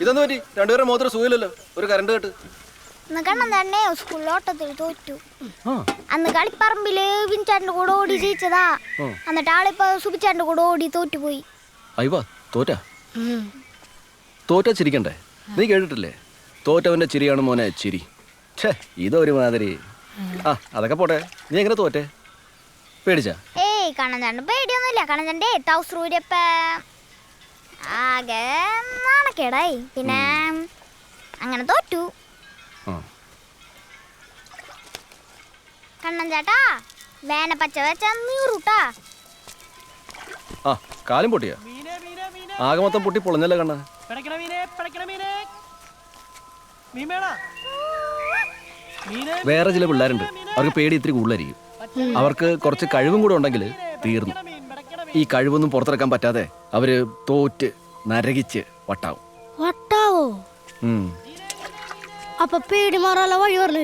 ഇതൊന്നും പറ്റി രണ്ടുപേരും മോതിരം സുഖമില്ലല്ലോ. ഒരു കറണ്ട് കേട്ട് കണ്ണൻ തന്നെ സ്കൂളിലോട്ടത്തിൽ തോറ്റു. അന്ന് കളിപ്പറമ്പില് വിൻചാന്റെ കൂടെ ഓടി ജയിച്ചതാ. എന്നിട്ട് ആളിപ്പോ സുബിച്ചാന്റെ കൂടെ ഓടി തോറ്റുപോയി. അയ്യോ തോറ്റാ ചിരിക്കണ്ടേ? നീ കേട്ടിട്ടില്ലേ, തോറ്റവന്റെ ചിരിയാണ് മോനെ ചിരി. ഛേ ഇതൊരു മാതിരി. അതൊക്കെ പോട്ടെ, നീ എങ്ങനെ തോറ്റേ? പേടിച്ചാ? ഏയ് കണ്ണൻചാണ്ട് പേടിയൊന്നുമില്ല. കണ്ണൻചാന്റെ തൗസൂര്യപ്പ ആകെ നാണക്കേടായി. പിന്നെ അങ്ങനെ തോറ്റു. കണ്ണൻ ചേട്ടാ വേന പച്ച വെച്ച നീറൂട്ടാ. കാലും പൊട്ടിയാ? ആകെ മൊത്തം പൊട്ടി പൊളഞ്ഞല്ലേ കണ്ണ. വേറെ ചില പിള്ളേരുണ്ട്, അവർക്ക് പേടി ഇത്തിരി കൂടുതലായിരിക്കും. അവർക്ക് കുറച്ച് കഴിവും കൂടെ ഉണ്ടെങ്കിൽ തീർന്നു. ഈ കഴിവൊന്നും പുറത്തിറക്കാൻ പറ്റാതെ അവര് തോറ്റ് നരകിച്ച് വട്ടാവും. അപ്പൊ പേടി മാറാനുള്ള വഴി പറഞ്ഞു.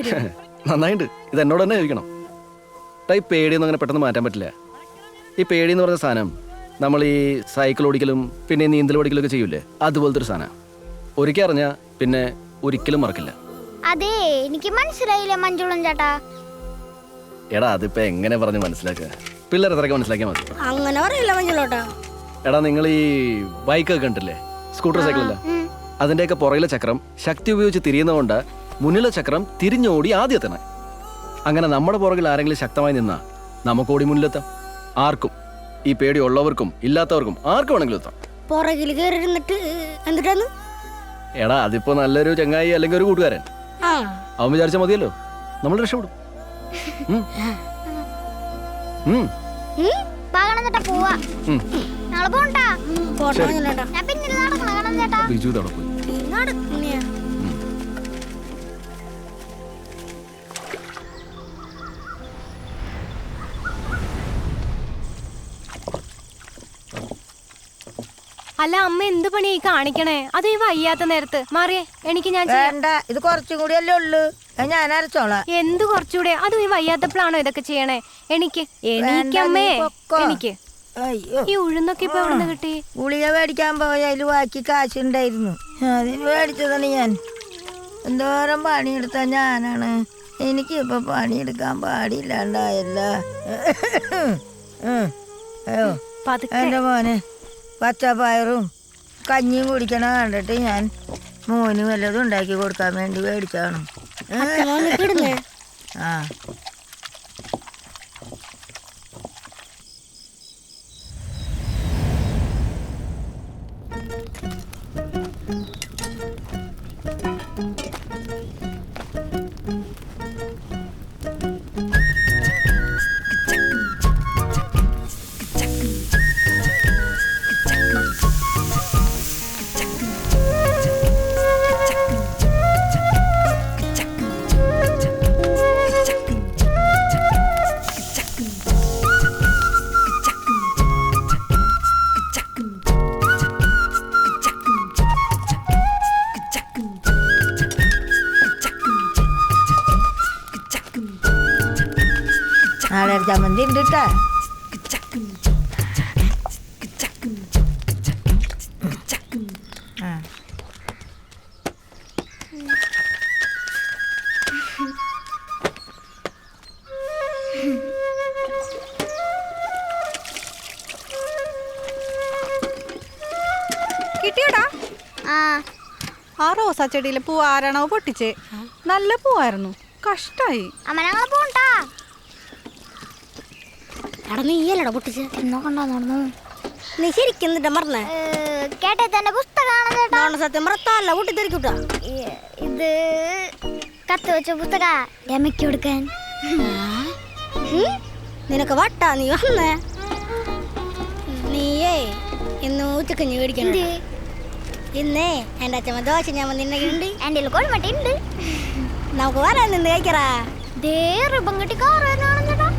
നന്നായിട്ട് ഇത് എന്നോട് തന്നെ ചോദിക്കണം. ഈ പേടിയൊന്നും അങ്ങനെ പെട്ടെന്ന് മാറ്റാൻ പറ്റില്ല. ഈ പേടി എന്ന് പറഞ്ഞ സാധനം നമ്മൾ ഈ സൈക്കിൾ ഓടിക്കലും പിന്നെ നീന്തൽ ഓടിക്കലും ഒക്കെ ചെയ്യൂലേ, അതുപോലത്തെ ഒരു സാധനം. ഒരിക്കൽ അറിഞ്ഞാൽ പിന്നെ ഒരിക്കലും മറക്കില്ല. അതെ, എനിക്ക് മനസ്സിലായില്ല മഞ്ജുളൻ ചേട്ടാ. എടാ അതിപ്പോ എങ്ങനെ പറഞ്ഞ് മനസ്സിലാക്കുക? പിള്ളേർ എത്രയൊക്കെ മനസ്സിലാക്കിയാൽ മതി. അങ്ങനെ പറയില്ല മഞ്ജുളോട്ടാ. എടാ നിങ്ങൾ ഈ ബൈക്കൊക്കെ കണ്ടില്ലേ, സ്കൂട്ടർ സൈക്കിളല്ല, അതിന്റെയൊക്കെ പുറകിലെ ചക്രം ശക്തി ഉപയോഗിച്ച് തിരിയുന്നതുകൊണ്ട് മുന്നിലെ ചക്രം തിരിഞ്ഞോടി ആദ്യം എത്തണം. അങ്ങനെ നമ്മുടെ പുറകിൽ ആരെങ്കിലും ശക്തമായി നിന്നാ നമുക്ക് ഓടി മുന്നിലെത്താം. ആർക്കും, ഈ പേടി ഉള്ളവർക്കും ഇല്ലാത്തവർക്കും ആർക്കും വേണമെങ്കിലും എത്താം. പുറകിൽ കയറിയിരുന്നിട്ട് എന്നിട്ടാണ്? എടാ അതിപ്പോ നല്ലൊരു ചങ്ങായി അല്ലെങ്കിൽ ഒരു കൂട്ടുകാരൻ, അവൻ വിചാരിച്ചാൽ മതിയല്ലോ, നമ്മൾ രക്ഷപ്പെടും. ബിജു തടപ്പോയി. അല്ല അമ്മ എന്ത് പണി കാണിക്കണേ? അത് ഈ വയ്യാത്ത നേരത്ത് മാറിയേ, എനിക്ക് ഞാൻ ഇത് കുറച്ചും കൂടി അല്ലേ ഉള്ളു, ഞാൻ അരച്ചോളാം. എന്ത് കുറച്ചുകൂടെ? അതും ഈ വയ്യാത്തപ്പോഴാണോ ഇതൊക്കെ ചെയ്യണേ? എനിക്കമ്മേ എനിക്ക് ഈ ഉഴുന്നൊക്കെ ഇപ്പൊ എവിടെ നിന്ന് കിട്ടി? ഗുളിക മേടിക്കാൻ പോയ അതിൽ ബാക്കി കാശുണ്ടായിരുന്നു, അതിന് മേടിച്ചതാണ് ഞാൻ. എന്തോരം പണിയെടുത്ത ഞാനാണ്, എനിക്കിപ്പൊ പണിയെടുക്കാൻ പാടില്ലാണ്ടായല്ല. അയ്യോ എന്റെ മോനെ പച്ചപ്പയറും കഞ്ഞിയും കുടിക്കണ കണ്ടിട്ട് ഞാൻ മോന് വല്ലതും ഉണ്ടാക്കി കൊടുക്കാൻ വേണ്ടി മേടിച്ചാണ്. ആ നാളെ ചമ്മന്തി ഉണ്ട് കേട്ടാ. കിട്ടിയോടാ? ആ റോസാ ചെടിയിലെ പൂ ആരാണോ പൊട്ടിച്ചേ? നല്ല പൂവായിരുന്നു, കഷ്ടായി. നീയല്ലടാ പൊട്ടിച്ച് എന്നോ കണ്ടാ നടന്നു. നീ ശരിക്കും മറന്നേ കേട്ടെ തന്നെ പുസ്തകമാണ് സത്യം മറത്തല്ല പൊട്ടിത്തെറിക്കൂട്ടാ. ഇത് കത്ത് വെച്ച പുസ്തക രമയ്ക്ക് കൊടുക്കാൻ. നിനക്ക് വട്ടാ നീ വന്നേ? നീയേ ഇന്ന് ഉച്ചക്കഞ്ഞി മേടിക്കണ. ഇന്നേ എൻ്റെ അച്ഛമ്മ ദോശ ഞാൻ വന്നിട്ടുണ്ട്, എൻ്റെ കോഴിമട്ടി ഉണ്ട്, നമുക്ക് വരാൻ നിന്ന് കഴിക്കറാ. ദേ റിബൺ കെട്ടി കാറാണ് ചേട്ടാ.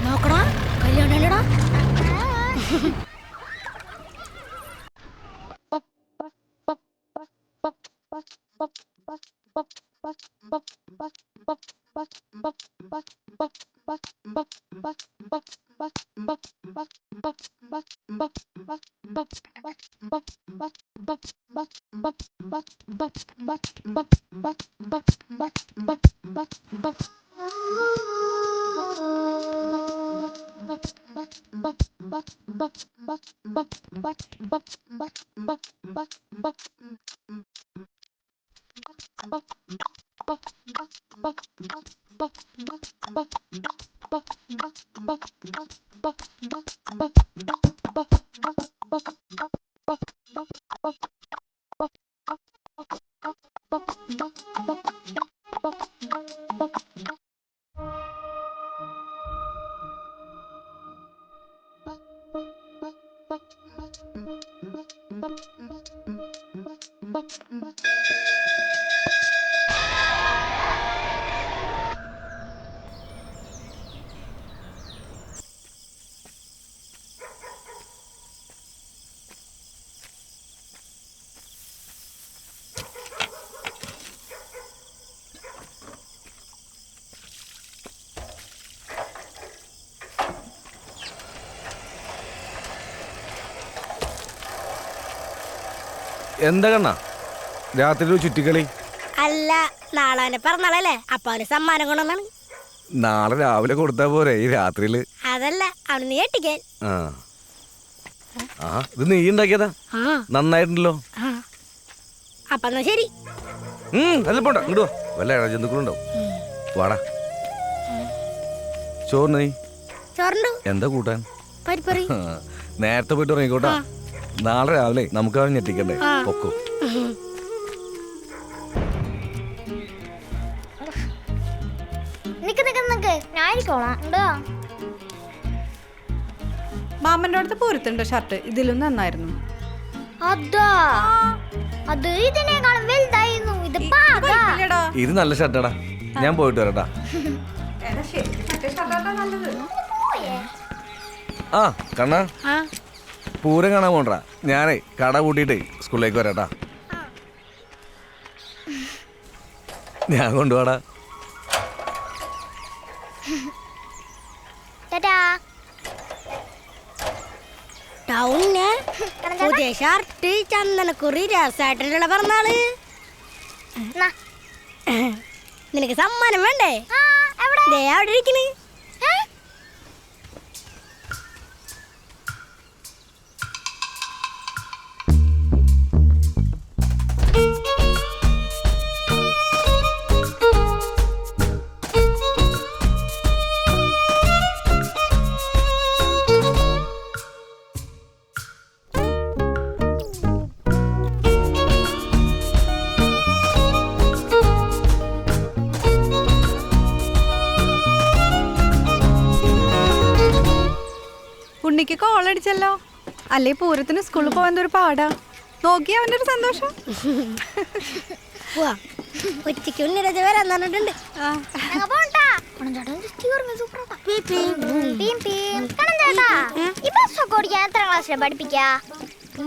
നോക്കടാ കല്യാണല്ലേടാ. എന്താ കണ്ണാ രാത്രി ഒരു ചുറ്റിക്കളി? അല്ല, നാളെ അവന്റെ പിറന്നാളല്ലേ, അപ്പൊ അവന് സമ്മാനം കൊണ്ടുവന്നാണ്. നാളെ രാവിലെ കൊടുത്താ പോരെ ഈ രാത്രിയില്? അതല്ല, അവന് നീ എട്ടിക്കാൻ. ആ ആ ഇത് നീ ഉണ്ടാക്കിയതാ? നന്നായിട്ടുണ്ടല്ലോ. അപ്പൊ എന്നാ ശരി. അല്ല പോണ്ട, ഇങ്ങോട്ട് വാ. വല്ല ഇഴജന്തുക്കളുണ്ടാവും. വാടാ. ചോറിന് നീ ചോറുണ്ടോ? എന്താ കൂട്ടാൻ? പരിപ്പറി. നേരത്തെ പോയിട്ട് ഉറങ്ങിക്കോട്ടാ. നാളെ രാവിലെ നമുക്ക് അവൻ ഞെട്ടിക്കണ്ടേ? പൊക്കോ. മാമന്റെ അടുത്ത് പൂരത്തുണ്ട് ഷർട്ട്, ഇതിലും നന്നായിരുന്നു. അതാ, അത് ഇതിനേക്കാളും വലുതായിരുന്നു. ഇത് പാകാ. ഇത് നല്ല ഷർട്ടാടാ. ഞാൻ പോയിട്ട് വരട്ടാ. ആ കണ്ണാ, പൂരം കാണാൻ പോണ്ടാ. ഞാനേ കട കൂട്ടിയിട്ടേ സ്കൂളിലേക്ക് വരാട്ടാ. ഞാൻ കൊണ്ടുപോടാ. ടൗണിന് പുതിയ ഷർട്ട്, ചന്ദനക്കുറി, രസായിട്ടുള്ള പിറന്നാള്. നിനക്ക് സമ്മാനം വേണ്ടേ? ദേ അവിടെ ഇരിക്കണ്. ഉണ്ണിക്ക് കോളടിച്ചല്ലോ. അല്ലേ പൂരത്തിന് സ്കൂളിൽ പോകാൻ ഒരു പാടാ. നോക്കി അവന്റെ ഒരു സന്തോഷം. ഉച്ചയ്ക്ക് ഉണ്ണിരജ വരാൻ പറഞ്ഞിട്ടുണ്ട്.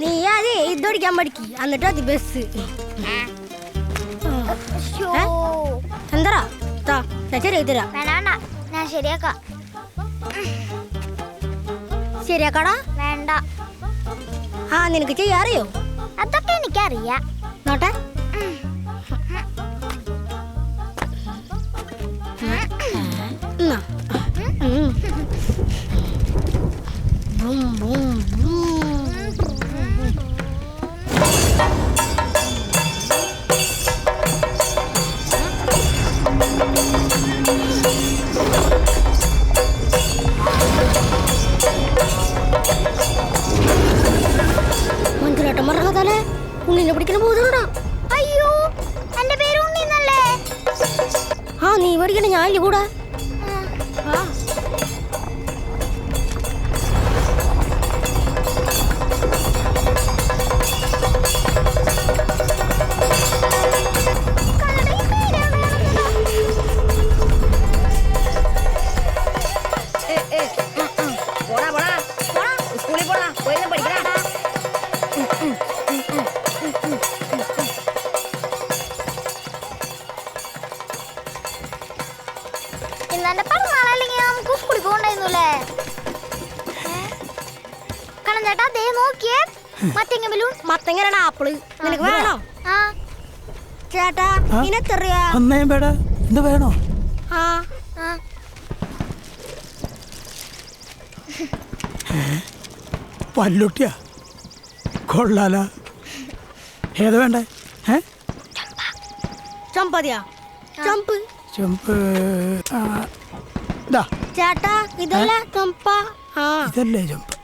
നീ അതെ ഇതൊടിക്കാൻ പഠിക്ക്, എന്നിട്ട് അത് ബസ്. എന്താ ശരിയാക്കി തരാ. ഞാൻ ശരിയാക്കാം. ശരിയാക്കടാ. വേണ്ട, ആ നിനക്ക് ചെയ്യാറിയോ? അതൊക്കെ എനിക്കറിയാം. നോട്ടെ. മഞ്ചുലേട്ടൻ പറഞ്ഞതല്ലേ ഉണ്ണിനെ പിടിക്കണ പോകുന്നുണ്ടോ? അയ്യോ, എന്റെ പേര് ഉണ്ണിന്നല്ലേ? ആ നീ പഠിക്കണ ഞാൻ ഇല്ല കൂടെ. ഇന്നെന്റെ പിറന്നാളല്ലെങ്കിൽ നമുക്ക് സ്കൂളിൽ പോകണ്ടായിരുന്നുല്ലേ? കണ്ണൻ ചേട്ടാ, ദേ നോക്കിയേ, മത്തങ്ങ ബലൂൺ. മത്തങ്ങനാണ് ആപ്പിള്. നിനക്ക് വേണോ? ആ ചേട്ടാ ഇനെത്രയാ? അന്നേം വേട എന്ത് വേണോ? ആ ആ പല്ലുട്ടിയാ കൊള്ളാല. ഏത് വേണ്ടേ? ചമ്പതിയാ? ചമ്പ്. ചെമ്പ്. ഇതാ ചേട്ടാ ഇതല്ല ചമ്പ. ആ ഇതല്ലേ ചെമ്പ്?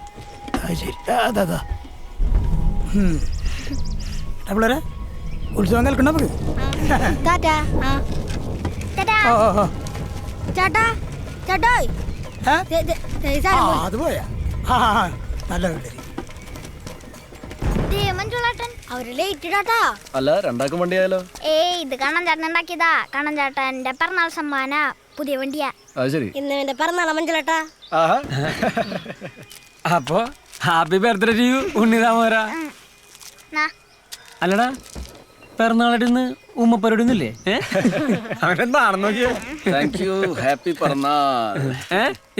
ശരി, അതാ. പിള്ളേരെ ഉത്സവം കേൾക്കണ്ട നമുക്ക്. ടാറ്റാ. ആ ടാറ്റാ. ഓ. ചേട്ടാ ചേട്ടായി അത് പോയാ. നല്ല പിള്ളേര്. ദേ മഞ്ജുളേട്ടൻ. അവര് ലേറ്റ് ടാട്ടാ. അല്ല രണ്ടാക്കും വണ്ടിയായാലോ? ഏയ് ഇത് കണ്ണൻ ചേട്ടൻ ഉണ്ടാക്കിയതാ. കണ്ണൻ ചേട്ടന്റെ പിറന്നാൾ സമ്മാന പുതിയ വണ്ടിയാ. അത് ശരി. ഇന്ന് എന്റെ പിറന്നാളാ മഞ്ജുളേട്ടാ. ആഹാ. അപ്പൊ ഹാപ്പി ബർത്ത്ഡേ ടു യു ഉണ്ണിതാമോരാ. അല്ലടാ പിറന്നാളിന്ന് ഉമ്മപ്പരൊടിന്നില്ലേ? അവനെന്താണെന്ന് നോക്കിയോ? Thank you. ഹാപ്പി പിറന്നാൾ.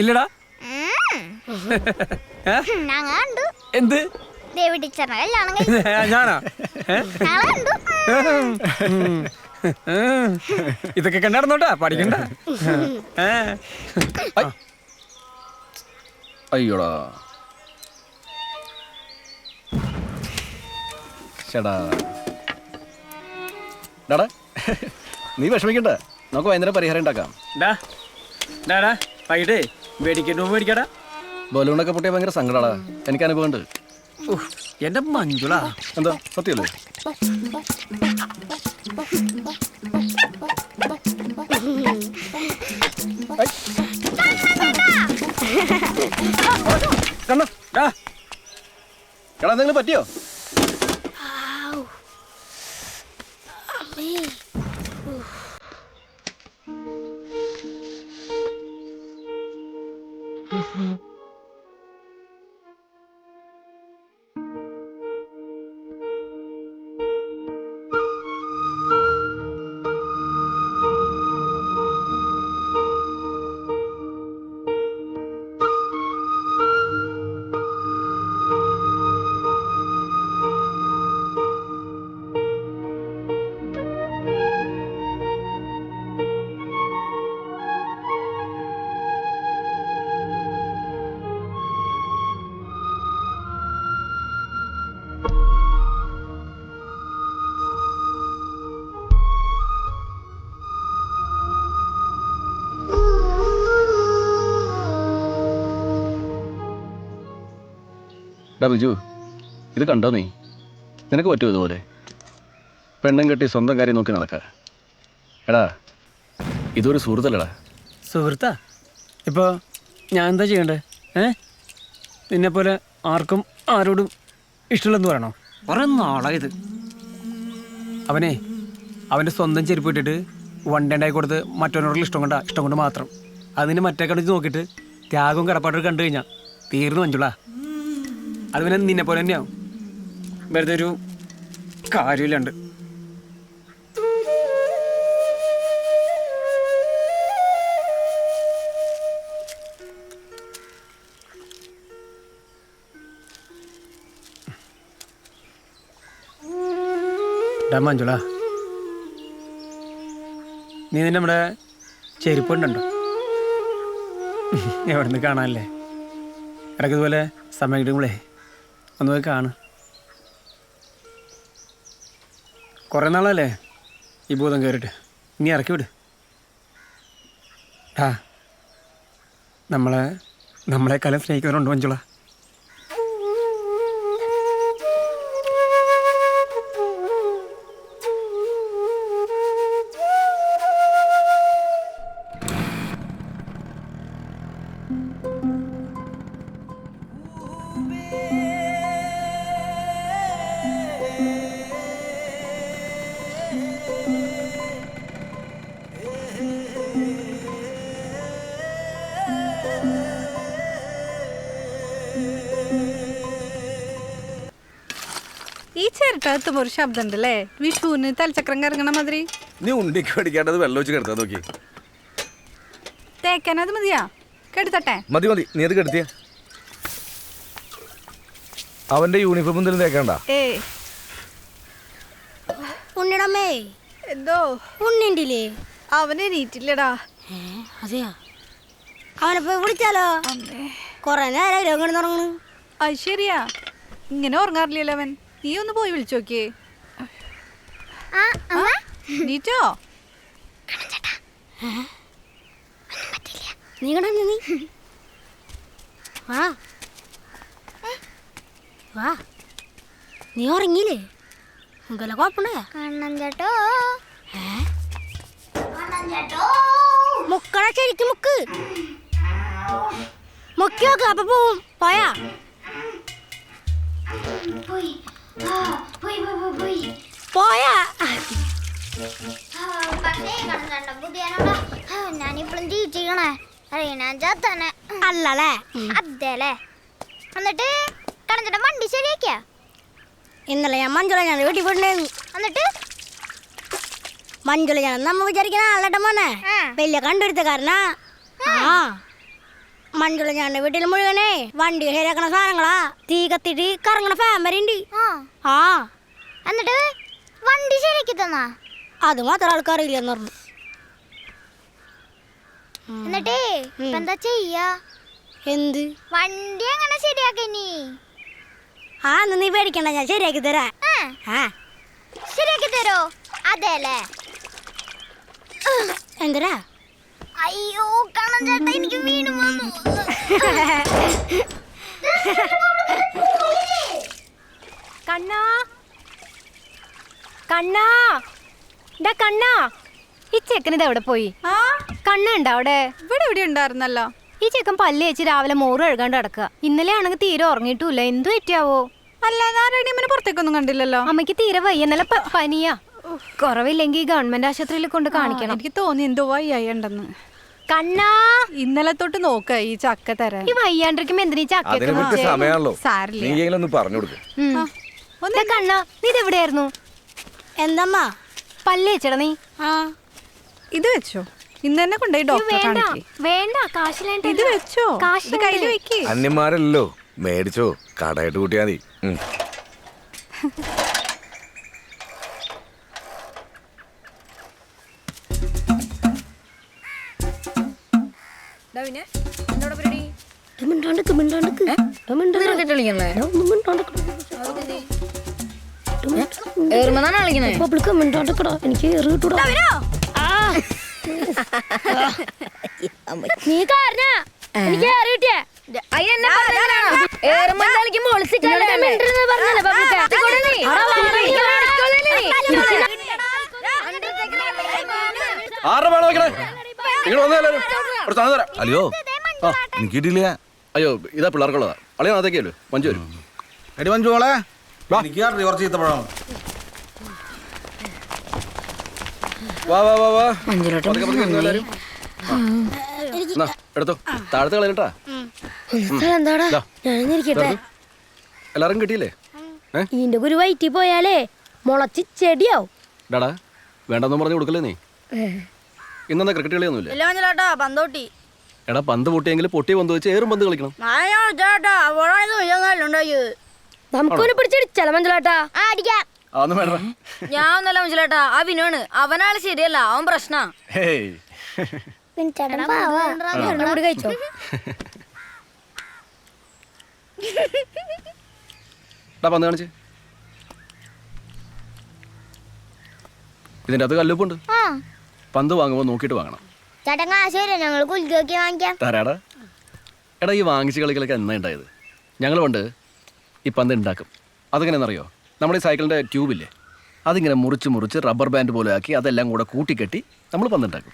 ഇല്ലടാ. ഞാൻ കണ്ടു. എന്ത്? ദേവി ടീച്ചറിനെ കല്യാണം കഴിച്ചു. ഞാനാ? ഞങ്ങൾ കണ്ടു. ഇതൊക്കെ കണ്ടോട്ടാ പഠിക്കണ്ട. അയ്യോടാ ചേടാ. ഡാടാ നീ വിഷമിക്കണ്ട, നമുക്ക് വൈകുന്നേരം പരിഹാരം ഉണ്ടാക്കാം. ഡാടാ വൈകിട്ടേ മേടിക്കണ്ടോ മേടിക്കടാ. ബലൂണൊക്കെ പൊട്ടിയ ഭയങ്കര സങ്കടാടാ. എനിക്ക് അനുഭവമുണ്ട്. എന്റെ മഞ്ജുള. എന്താ സത്യമല്ലേ? കണ്ണ എടാ എന്തെങ്കിലും പറ്റിയോ? ഡാ ബിജു, ഇത് കണ്ടോ നീ? നിനക്ക് പറ്റുമോ ഇതുപോലെ പെണ്ണും കെട്ടി സ്വന്തം കാര്യം നോക്കി നടക്കുക? എടാ ഇതൊരു സുഹൃത്തല്ലടാ. സുഹൃത്താ? ഇപ്പൊ ഞാൻ എന്താ ചെയ്യണ്ടേ? നിന്നെപ്പോലെ ആർക്കും ആരോടും ഇഷ്ടമില്ലെന്ന് പറയണോ? കുറെ നാളായത്. അവനെ അവൻ്റെ സ്വന്തം ചെരുപ്പ് ഇട്ടിട്ട് വണ്ടി ഉണ്ടാക്കി കൊടുത്ത് മറ്റൊരാളുടെ ഇഷ്ടം കൊണ്ട് മാത്രം അതിന് മറ്റേ കണ്ടിച്ച് നോക്കിയിട്ട് ത്യാഗവും കടപ്പാട്ടൊക്കെ കണ്ടു കഴിഞ്ഞാൽ തീർന്നു മഞ്ജുള. അത് പിന്നെ നിന്നെ പോലെ തന്നെയാവും. വെറുതെ ഒരു കാര്യമില്ലാണ്ട്. മഞ്ജുള നീ നിന്നെ നമ്മുടെ ചെരുപ്പുണ്ടോ? എവിടെ നിന്ന് കാണാനല്ലേ? ഇടയ്ക്ക് ഇതുപോലെ സമയം കിട്ടുമ്പോഴേ ഒന്ന് പോയി കാണും. കുറേ നാളല്ലേ ഈ ഭൂതം കയറിയിട്ട്. ഇനി ഇറക്കി വിട്. നമ്മളെക്കാലം സ്നേഹിക്കുന്നവരുണ്ട് മഞ്ജുള. ഈ ചിരട്ടത്തുമ്പോ ഒരു ശബ്ദം ഉണ്ടല്ലേ? വിഷുവിന് തലച്ചക്രം കറങ്ങണ മാതിരി. നീ ഉണ്ടിക്ക് പഠിക്കാണ്ടത് വെള്ളം വെച്ച് കിടത്താൻ നോക്കി. തേക്കാൻ അത് മതിയാ? കെടുത്തട്ടെ? മതി നീ അത് കെടുത്തിയ. അവന്റെ യൂണിഫോം എന്തെങ്കിലും തേക്കണ്ട. ഏയ് ഉണ്ണിടമ്മേ എന്തോ ഉണ്ണിണ്ടില്ലേ? അവനെ നീറ്റില്ലടാ. അതെയാ? അവനെ പോയി വിളിച്ചാലോ? കൊറേ നേരം അങ്ങനെ തുടങ്ങണു. അത് ശരിയാ, ഇങ്ങനെ ഉറങ്ങാറില്ലല്ലോ അവൻ. നീ ഒന്ന് പോയി വിളിച്ചു നോക്കിയേ. നീറ്റോ? നീ കണ്ട നീ വാ വാ, നീ ഉറങ്ങിയില്ലേ? നമുക്കല്ല കുഴപ്പമുണ്ടോ? കണ്ണൻ ചേട്ടോ, മുക്കട ശരിക്കും മുക്ക് മുക്കി നോക്ക്, അപ്പൊ പോവും. പോയാ പോയാ ഞാനിപ്പോഴും ജീവിച്ചിരിക്കണേ അറിയണ ചാത്തനെ അല്ലല്ലേ? അതേല്ലേ. എന്നിട്ട് കണ്ണൻ വണ്ടി ശരിയാക്കിയ? ഇന്നലെ ഞാൻ മഞ്ജുള ഞാൻ വീട്ടിൽ പോയിട്ടുണ്ടായിരുന്നു. എന്നിട്ട് മഞ്ജുള ഞാൻ നമ്മ വിചാരിക്കണ ആളട്ടെ മോനെ വലിയ കണ്ടുപിടുത്തക്കാരനാ. ആ മഞ്ജുള ഞാൻ വീട്ടിൽ മുഴുവനേ വണ്ടി ശരിയാക്കണ സാധനങ്ങളാ. തീ കത്തിട്ട് കറങ്ങണ ഫാൻ വരെ ഉണ്ട്. ആ എന്നിട്ട് വണ്ടി ശരിയാക്കി തന്നാ? അത് മാത്രം ആൾക്കാരില്ലെന്ന് പറഞ്ഞു. എന്നിട്ടേ ഇപ്പൊ എന്താ ചെയ്യാ? എന്ത് വണ്ടി എങ്ങനെ ശരിയാക്കി? ആ നീ പേടിക്കണ്ട, ഞാൻ ശരിയാക്കി തരാം. ആ ശരിയാക്കി തരോ? അതേല്ലേ. എന്തരാ? അയ്യോ കണ്ണൻ ചേട്ടാ, എനിക്ക് വീണു വന്നു. കണ്ണാ കണ്ണാ ഡാ കണ്ണാ, ഈ ചെക്കനിത് എവിടെ പോയി? കണ്ണുണ്ടോ അവിടെ? ഇവിടെ ഇവിടെ ഉണ്ടായിരുന്നല്ലോ. ഈ ചെക്കൻ പല്ല് വെച്ച് രാവിലെ മോറ് കഴുകാണ്ട് കിടക്കുക. ഇന്നലെ ആണെങ്കിൽ തീരെ ഉറങ്ങിയിട്ടില്ല. എന്തു പറ്റിയാവോ? അല്ല, നാരായണിയമ്മനെ പുറത്തേക്കൊന്നും കണ്ടില്ലല്ലോ. അമ്മയ്ക്ക് തീരെ വയ്യ, ഇന്നലെ പനിയാ. കുറവില്ലെങ്കിൽ ഗവൺമെന്റ് ആശുപത്രിയിൽ കൊണ്ട് കാണിക്കണം. എനിക്ക് തോന്നി എന്തോ വയ്യാണ്ടെന്ന്. കണ്ണാ, ഇന്നലെ തൊട്ട് നോക്ക ഈ ചക്ക തരാൻ. ഈ വയ്യാണ്ടിരിക്കുമ്പോ എന്തിനാ ഈ ചക്ക അതിനെ പറ്റി സമയമാണല്ലോ. സാരില്ല. നീ എങ്കിലും ഒന്ന് പറഞ്ഞു കൊടുക്കും. കണ്ണാ, നീ ഇതെവിടെയായിരുന്നു? എന്തമ്മാ? പല്ല് വെച്ചടാ നീ. ആ ഇത് വെച്ചോ, ഇന്ന് തന്നെ കൊണ്ടുപോയി ഡോക്ടറെ വേണ്ട കാണിക്ക്. വേണ്ട, കാശിലേണ്ട. ഇത് വെച്ചോ, ഇത് കയ്യില് വെക്ക്. അന്യന്മാരല്ലോ, മേടിച്ചോ, കടയിട്ട് കൂട്ടിയാ മതി. എനിക്ക് നീ കാരണ എനിക്ക് കിട്ടിയേ. അല്ലയോ എനിക്ക് കിട്ടിയില്ല. അയ്യോ, ഇതാ പിള്ളേർക്കുള്ളതാ. അളിയാ അതൊക്കെയല്ലോ. മഞ്ജു വരും. എടി മഞ്ജു മോളെ, എനിക്ക് കുറച്ച് ചീത്തപ്പഴം. വാ വാ വാ വാ, എല്ലാരും എടുത്തോ. താഴത്തെ കളയട്ടാ. എല്ലാരും കിട്ടിയില്ലേ? ഇതിന്റെ ഒരു വയറ്റി പോയാലേ മുളച്ച് ചെടിയാവും. ഡാടാ, വേണ്ടെന്നും പറഞ്ഞു കൊടുക്കല്ലേ നീ. ഇന്നെന്താ ക്രിക്കറ്റ് കളിയൊന്നുമില്ല? പന്തോട്ടി എടാ, പന്ത് പൊട്ടിയെങ്കിൽ പൊട്ടിയ പന്ത് വെച്ച് ഏറും പന്ത് കളിക്കണം. നമുക്കൊന്ന് പിടിച്ചടിച്ചാലോ മഞ്ജുളേട്ടാ? അതൊന്നും വേണ്ട. ഞാൻ ഒന്നല്ല മഞ്ജുലേട്ടാ, ആ വിനോണ് അവനാള് ശരിയല്ല, അവൻ പ്രശ്ന. ഹേയ്, കഴിച്ചോ? പന്ത് കാണിച്ച്. ഇതിന്റെ അകത്ത് കല്ലുപ്പുണ്ട്. പന്ത് വാങ്ങുമ്പോ നോക്കിട്ട് വാങ്ങണം. ചേട്ടൻ കാശ് വരും, ഞങ്ങൾ കുലുക്കി വാങ്ങിക്കാം. തരാടാ. എടാ, ഈ വാങ്ങിച്ച് കളികളൊക്കെ എന്നാ ഉണ്ടായത്? ഞങ്ങൾ പണ്ട് ഈ പന്ത് ഉണ്ടാക്കും. അതെങ്ങനെയാണെന്നറിയോ? നമ്മുടെ ഈ സൈക്കിളിൻ്റെ ട്യൂബില്ലേ, അതിങ്ങനെ മുറിച്ച് മുറിച്ച് റബ്ബർ ബാൻഡ് പോലെ ആക്കി അതെല്ലാം കൂടെ കൂട്ടിക്കെട്ടി നമ്മൾ പന്തുണ്ടാക്കും.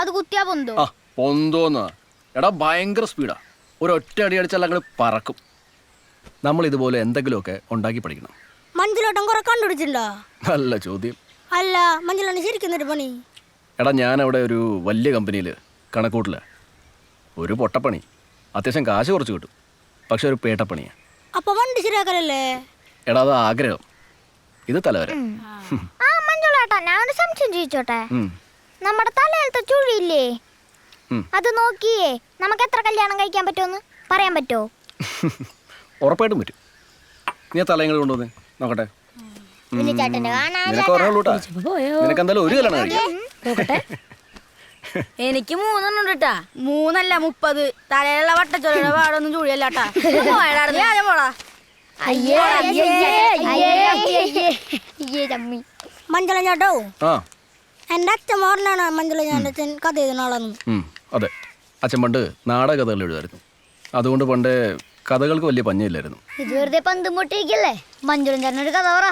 അത് കുത്തിയാ പൊന്തോ? ആ, പൊന്തോന്ന്. എടാ, ഭയങ്കര സ്പീഡാ. ഒരൊറ്റ അടി അടിച്ചാൽ അങ്ങോട്ട് പറക്കും. നമ്മൾ ഇതുപോലെ എന്തെങ്കിലുമൊക്കെ ഉണ്ടാക്കി പഠിക്കണം. മഞ്ജുലേട്ടൻ കുറെ കണ്ടുപിടിച്ചിട്ടുണ്ടോ? നല്ല ചോദ്യം. അല്ല, മഞ്ജുലേട്ടൻ ശരിക്കും ഒരു പണി. എടാ, ഞാനവിടെ ഒരു വലിയ കമ്പനിയിൽ കണക്കൂട്ടില്ല. ഒരു പൊട്ടപ്പണി. അത്യാവശ്യം കാശ് കുറച്ച് കിട്ടും, പക്ഷെ ഒരു പേട്ടപ്പണിയാണ്. അപ്പൊ വണ്ടി ശരിയാക്കലല്ലേ? എടാ, അത് ആഗ്രഹം, ഇത് തലവര. ആ മഞ്ജുളേട്ടാ, ഞാനൊരു സംശയം ചോദിച്ചോട്ടെ. നമ്മുടെ തലയിലത്തെ ചുഴിയില്ലേ, അത് നോക്കിയേ നമുക്ക് എത്ര കല്യാണം കഴിക്കാൻ പറ്റുമെന്ന് പറയാൻ പറ്റുമോ? ഉറപ്പായിട്ടും പറ്റും. നീ ആ തലയും കൂടി കൊണ്ടുവന്നേ നോക്കട്ടെ. ഉണ്ണിച്ചേട്ടന്റെ കാണാൻ നിനക്ക് ഒരെണ്ണൂട്ടാ. നിനക്ക് എന്തായാലും ഒരു കല്യാണം കഴിക്കാം. എനിക്ക് 3 ഉണ്ട് കേട്ടാ. 3 അല്ല 30. തലയിലുള്ള വട്ടച്ചോളയുടെ പാടൊന്നും ചൂടിയല്ലാട്ടാ. പോടാ. മഞ്ജുള ചേട്ടോ, ആ എന്റെ അച്ഛൻ മോറിനാണ് മഞ്ജുള ചേട്ടൻ കഥ എഴുതുന്നോളന്ന്. അതെ, അച്ഛൻ പണ്ട് നാടക കഥകൾ എഴുതുമായിരുന്നു. അതുകൊണ്ട് പണ്ട് കഥകൾക്ക് വലിയ പഞ്ഞമില്ലായിരുന്നു. ഇത് വെറുതെ പന്തും പൊട്ടിരിക്കല്ലേ. മഞ്ജുള ചേട്ടനൊരു കഥ പറ.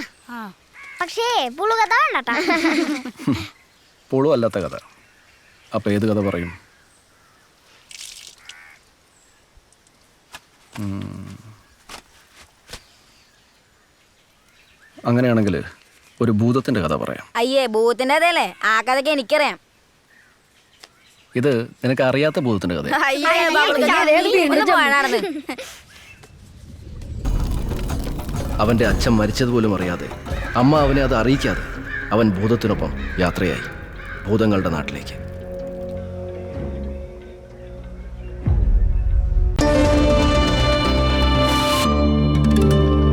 പക്ഷേ പുളു കഥ വേണ്ടട്ടാ. പുളു അല്ലാത്ത കഥ. അപ്പൊ ഏത് കഥ പറയും? അങ്ങനെയാണെങ്കിൽ ഒരു ഭൂതത്തിന്റെ കഥ പറയാം. അയ്യേ, ഭൂത്തിന്റെ കഥയല്ലേ? ആ കഥക്ക് എനിക്കറിയാം. ഇത് നിനക്ക് അറിയാത്ത ഭൂതത്തിന്റെ കഥ. അവന്റെ അച്ഛൻ മരിച്ചതുപോലും അറിയാതെ, അമ്മ അവനെ അത് അറിയിക്കാതെ, അവൻ ഭൂതത്തിനൊപ്പം യാത്രയായി ഭൂതങ്ങളുടെ നാട്ടിലേക്ക്.